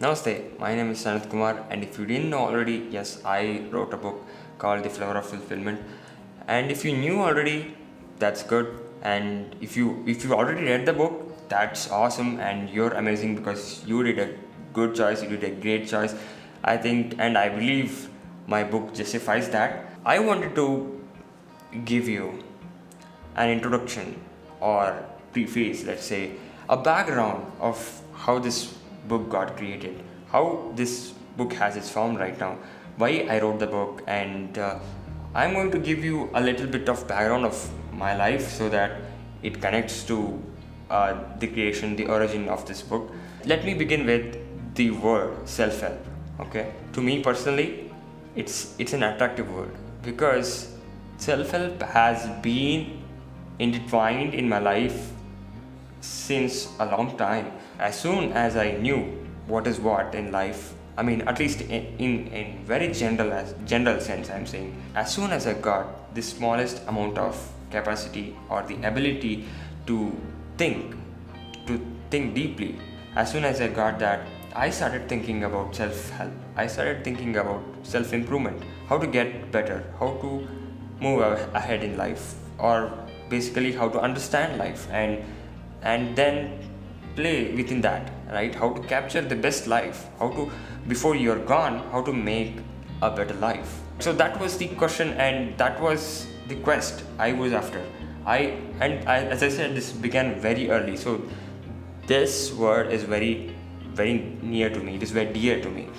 Namaste, my name is Sanat Kumar, and if you didn't know already, yes, I wrote a book called The Flower of Fulfillment. And if you knew already, that's good. And if you already read the book, that's awesome, and you're amazing because you did a good choice, you did a great choice. I think, and I believe my book justifies that. I wanted to give you an introduction or preface, let's say, a background of how this book got created, how this book has its form right now, why I wrote the book, and I'm going to give you a little bit of background of my life so that it connects to the creation, the origin of this book. Let me begin with the word self-help. Okay, to me personally, it's an attractive word because self-help has been intertwined in my life since a long time. As soon as I knew what is what in life, I mean, at least in very general sense, I'm saying, as soon as I got the smallest amount of capacity or the ability to think, to think deeply, as soon as I got that, I started thinking about self help. I started thinking about self improvement, how to get better, how to move ahead in life, or basically how to understand life and then play within that, right? How to capture the best life, how to, before you're gone, how to make a better life. So that was the question, and that was the quest I was after. As I said, this began very early, so this word is very near to me, it is very dear to me.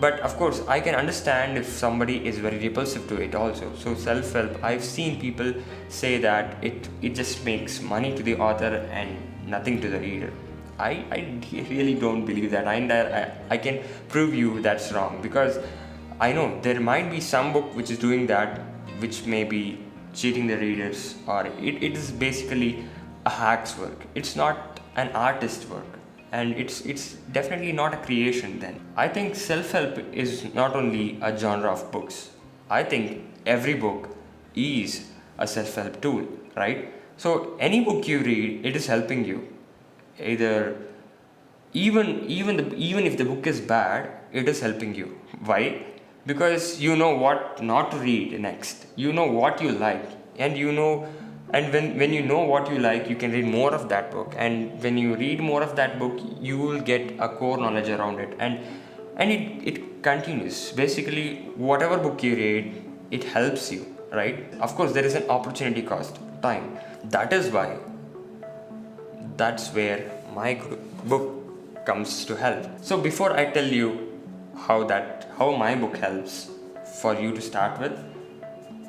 But of course, I can understand if somebody is very repulsive to it also. So self-help, I've seen people say that it just makes money to the author and nothing to the reader. I really don't believe that, and I can prove you that's wrong, because I know there might be some book which is doing that, which may be cheating the readers, or it is basically a hack's work. It's not an artist's work, and it's definitely not a creation. Then I think self-help is not only a genre of books. I think every book is a self-help tool, right? So any book you read, it is helping you. Either even if the book is bad, it is helping you. Why? Because you know what not to read next, you know what you like, and you know, and when you know what you like, you can read more of that book, and when you read more of that book, you will get a core knowledge around it, and it continues. Basically, whatever book you read, it helps you, right? Of course, there is an opportunity cost, time. That is why, that's where my book comes to help. So before I tell you how my book helps for you to start with,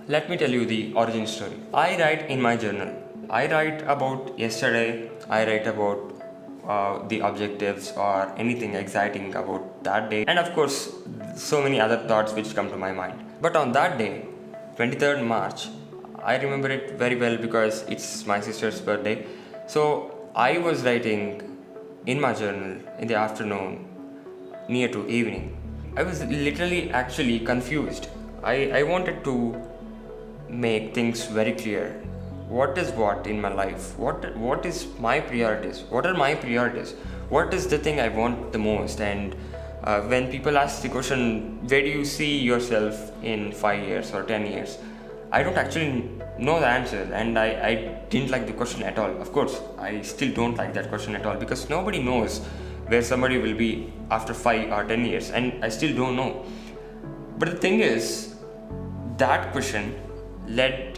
let me tell you the origin story. I write in my journal. I write about yesterday. I write about the objectives or anything exciting about that day, and of course so many other thoughts which come to my mind. But on that day, 23rd March, I remember it very well because it's my sister's birthday. So I was writing in my journal in the afternoon, near to evening. I was literally actually confused. I wanted to make things very clear. What is what in my life? What is my priorities? What are my priorities? What is the thing I want the most? And when people ask the question, where do you see yourself in 5 years or 10 years? I don't actually know the answer, and I didn't like the question at all. Of course, I still don't like that question at all, because nobody knows where somebody will be after 5 or 10 years, and I still don't know. But the thing is, that question led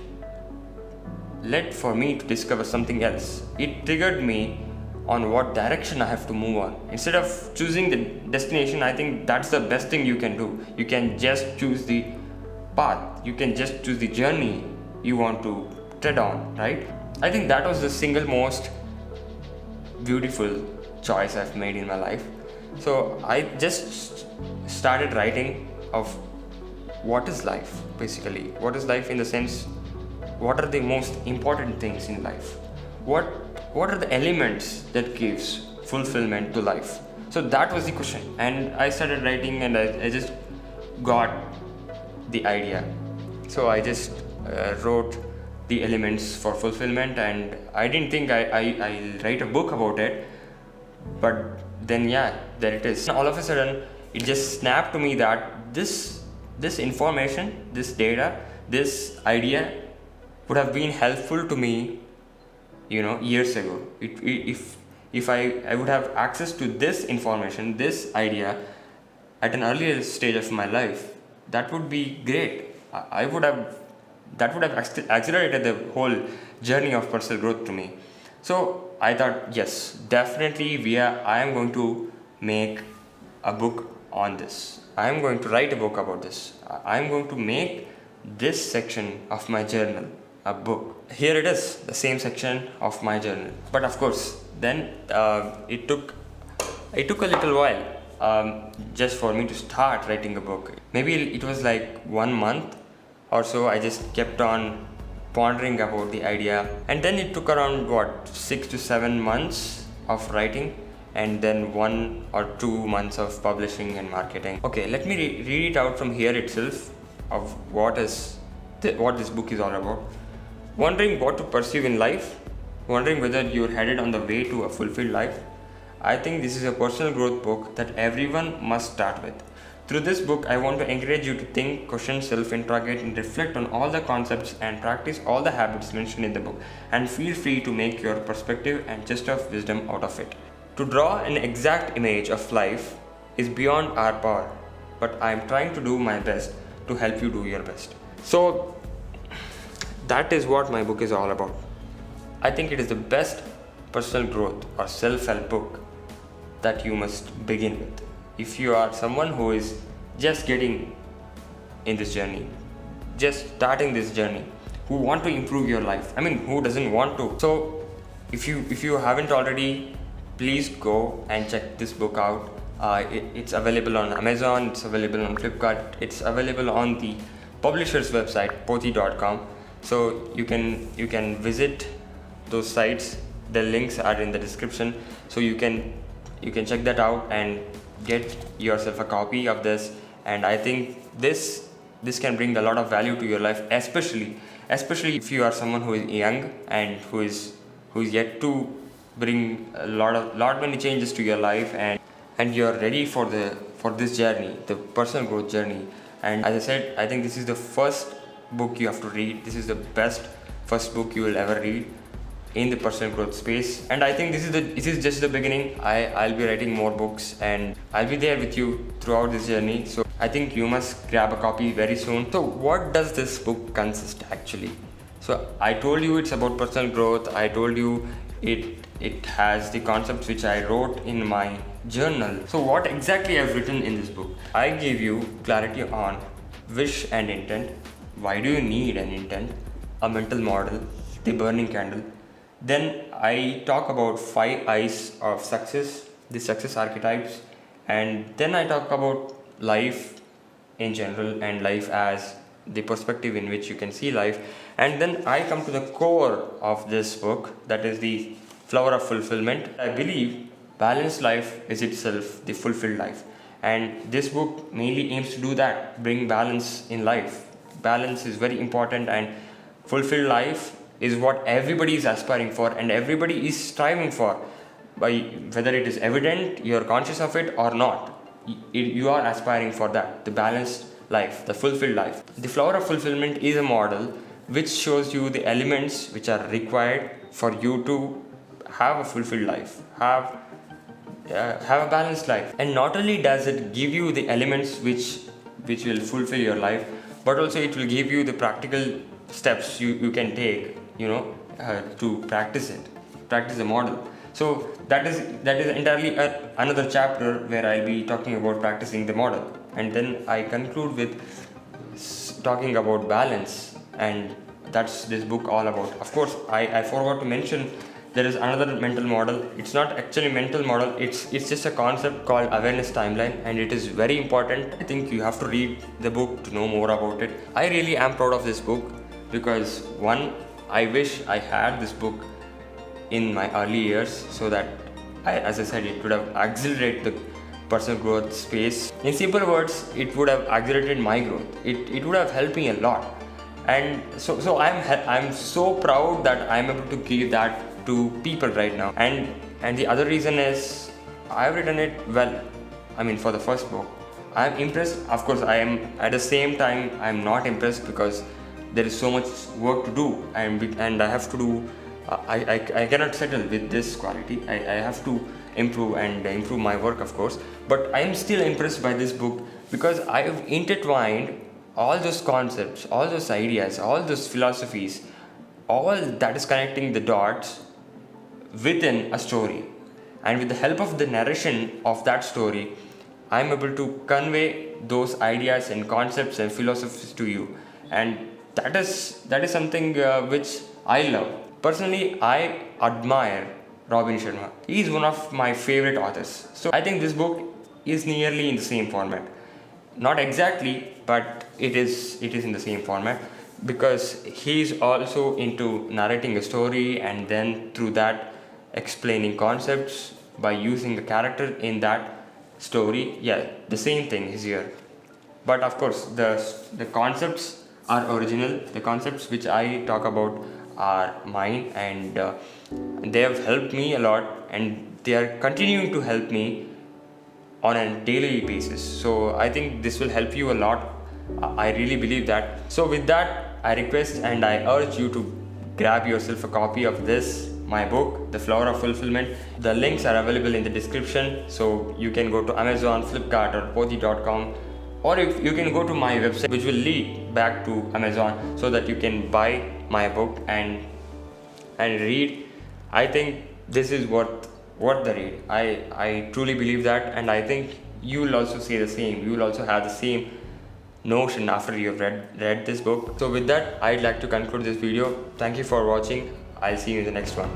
for me to discover something else. It triggered me on what direction I have to move on. Instead of choosing the destination, I think that's the best thing you can do. You can just choose the path, you can just choose the journey you want to tread on, right? I think that was the single most beautiful choice I've made in my life. So I just started writing of what is life, basically. What is life in the sense, what are the most important things in life? What are the elements that gives fulfillment to life? So that was the question, and I started writing, and I just got the idea. So I just wrote the elements for fulfillment, and I didn't think I'll write a book about it, but then yeah, there it is. All of a sudden, it just snapped to me that this information, this data, this idea would have been helpful to me, years ago. If I would have access to this information, this idea at an earlier stage of my life, that would be great. I would have that would have accelerated the whole journey of personal growth to me. So I thought, yes, definitely, I am going to make a book on this. I am going to write a book about this. I am going to make this section of my journal a book. Here it is, the same section of my journal. But of course, then it took a little while just for me to start writing a book. Maybe it was like 1 month or so. I just kept on pondering about the idea, and then it took around 6 to 7 months of writing, and then 1 or 2 months of publishing and marketing. Okay, let me read it out from here itself of what this book is all about. Wondering what to pursue in life, wondering whether you're headed on the way to a fulfilled life. I think this is a personal growth book that everyone must start with. Through this book, I want to encourage you to think, question, self-interrogate, and reflect on all the concepts and practice all the habits mentioned in the book, and feel free to make your perspective and gist of wisdom out of it. To draw an exact image of life is beyond our power, but I am trying to do my best to help you do your best. So, that is what my book is all about. I think it is the best personal growth or self-help book that you must begin with. If you are someone who is just getting in this journey, just starting this journey, who want to improve your life, who doesn't want to? So if you haven't already, please go and check this book out. It's available on Amazon, it's available on Flipkart, it's available on the publisher's website, pothi.com. So you can visit those sites. The links are in the description, so you can check that out and get yourself a copy of this. And I think this can bring a lot of value to your life, especially if you are someone who is young and who is yet to bring many changes to your life, and you're ready for this journey, the personal growth journey. And as I said, I think this is the first book you have to read. This is the best first book you will ever read in the personal growth space. And I think this is just the beginning. I'll be writing more books, and I'll be there with you throughout this journey. So I think you must grab a copy very soon. So what does this book consist actually? So I told you it's about personal growth. I told you it has the concepts which I wrote in my journal. So what exactly I've written in this book? I give you clarity on wish and intent. Why do you need an intent? A mental model, the burning candle. Then I talk about 5 I's of success, the success archetypes, and then I talk about life in general and life as the perspective in which you can see life. And then I come to the core of this book, that is the flower of fulfillment. I believe balanced life is itself the fulfilled life, and this book mainly aims to do that, bring balance in life. Balance is very important, and fulfilled life is what everybody is aspiring for and everybody is striving for. By whether it is evident, you are conscious of it or not, you are aspiring for that, the balanced life, the fulfilled life. The flower of fulfillment is a model which shows you the elements which are required for you to have a fulfilled life, have a balanced life. And not only does it give you the elements which will fulfill your life, but also it will give you the practical steps you can take, to practice the model. So that is entirely another chapter where I'll be talking about practicing the model. And then I conclude with talking about balance, and that's this book all about. Of course, I forgot to mention there is another mental model. It's not actually mental model, it's just a concept called awareness timeline, and it is very important. I think you have to read the book to know more about it. I really am proud of this book because, one, I wish I had this book in my early years, so that as I said, it would have accelerated the personal growth space. In simple words, it would have accelerated my growth. It would have helped me a lot. And so I'm so proud that I'm able to give that to people right now. And the other reason is I've written it well. I mean, for the first book, I'm impressed. Of course, I am at the same time. I'm not impressed because there is so much work to do, and I have to do. I cannot settle with this quality. I have to improve and improve my work, of course. But I am still impressed by this book because I have intertwined all those concepts, all those ideas, all those philosophies, all that is connecting the dots within a story. And with the help of the narration of that story, I'm able to convey those ideas and concepts and philosophies to you. And that is something which I love. Personally, I admire Robin Sharma. He is one of my favorite authors. So I think this book is nearly in the same format. Not exactly, but it is in the same format because he is also into narrating a story and then through that explaining concepts by using a character in that story. Yeah, the same thing is here. But of course, the concepts are original. The concepts which I talk about are mine, and they have helped me a lot, and they are continuing to help me on a daily basis. So I think this will help you a lot. I really believe that. So with that, I request and I urge you to grab yourself a copy of this, my book, The Flower of Fulfillment. The links are available in the description, so you can go to Amazon, Flipkart or Pothi.com, or if you can go to my website, which will lead back to Amazon, so that you can buy my book and read. I think this is worth the read. I truly believe that, and I think you will also say the same. You will also have the same notion after you have read this book. So with that, I'd like to conclude this video. Thank you for watching. I'll see you in the next one.